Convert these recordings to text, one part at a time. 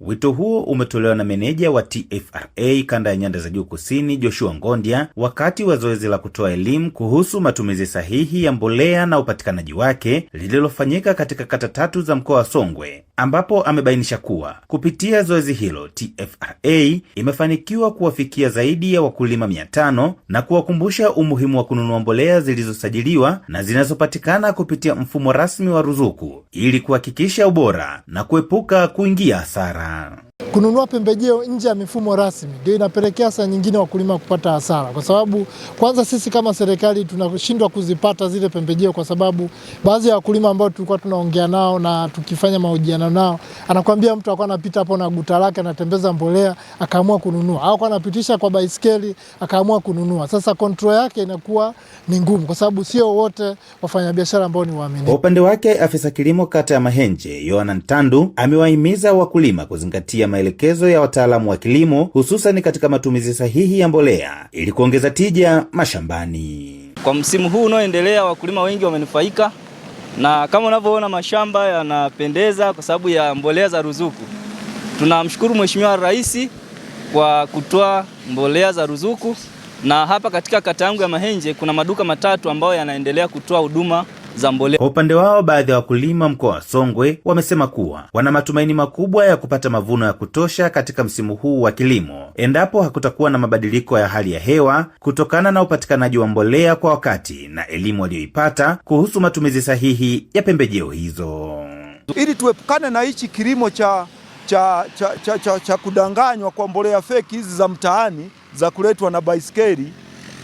Wito huo umetolewa na meneja wa TFRA kanda ya Nyanda za Juu Kusini, Joshua Ngondia, wakati wa zoezi la kutoa elimu kuhusu matumizi sahihi ya mbolea na upatikanaji wake lililofanyika katika kata 3 za mkoa wa Songwe, ambapo amebainisha kuwa kupitia zoezi hilo TFRA imefanikiwa kuwafikia zaidi ya wakulima 500 na kuwakumbusha umuhimu wa kununua mbolea zilizosajiliwa na zinazopatikana kupitia mfumo rasmi wa ruzuku ili kuhakikisha ubora na kuepuka kuingia hasara. Kununua pembejeo nje ya mifumo rasmi ndio inapelekea saa nyingine wakulima kupata hasara, kwa sababu kwanza sisi kama serikali tunashindwa kuzipata zile pembejeo, kwa sababu baadhi ya wakulima ambao tulikuwa tunaongea nao na tukifanya mahojiano nao, anakuambia mtu alikuwa anapita hapo na guta lake anatembeza mbolea akaamua kununua, au alikuwa anapitisha kwa baisikeli akaamua kununua. Sasa control yake inakuwa ni ngumu, kwa sababu sio wote wafanyabiashara ambao ni waaminifu. Kwa upande wake, afisa kilimo kata ya Mahenje Yohana Ntandu amewahimiza wakulima kuzingatia maelekezo ya wataalamu wa kilimo, hususan katika matumizi sahihi ya mbolea ili kuongeza tija mashambani. Kwa msimu huu unaoendelea, wakulima wengi wamenufaika, na kama unavyoona mashamba yanapendeza kwa sababu ya mbolea za ruzuku. Tunamshukuru Mheshimiwa Rais kwa kutoa mbolea za ruzuku, na hapa katika kata yangu ya Mahenje kuna maduka 3 ambayo yanaendelea kutoa huduma za mbolea. Kwa upande wao, baadhi ya wakulima mkoa wa Songwe wamesema kuwa wana matumaini makubwa ya kupata mavuno ya kutosha katika msimu huu wa kilimo endapo hakutakuwa na mabadiliko ya hali ya hewa, kutokana na upatikanaji wa mbolea kwa wakati na elimu walioipata kuhusu matumizi sahihi ya pembejeo hizo. Ili tuepukane na hichi kilimo cha kudanganywa kwa mbolea feki hizi za mtaani za kuletwa na baisikeli,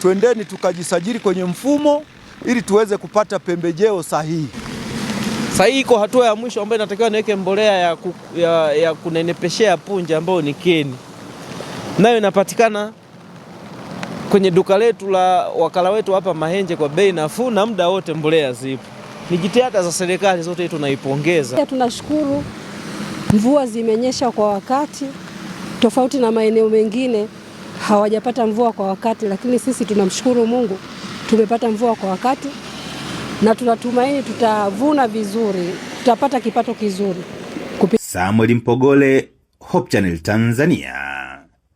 twendeni tukajisajili kwenye mfumo ili tuweze kupata pembejeo sahihi. Sasa hii iko hatua ya mwisho ambayo inatakiwa niweke mbolea ya kunenepeshea punje ambayo ni keni. Nayo inapatikana kwenye duka letu la wakala wetu hapa Mahenje kwa bei nafuu, na muda wote mbolea zipo. Ni jitihada za serikali zote tunaipongeza. Tunashukuru mvua zimenyesha kwa wakati, tofauti na maeneo mengine hawajapata mvua kwa wakati, lakini sisi tunamshukuru Mungu tumepata mvua kwa wakati, na tunatumaini tutavuna vizuri, tutapata kipato kizuri. Samuel Mpogole, Hope Channel Tanzania.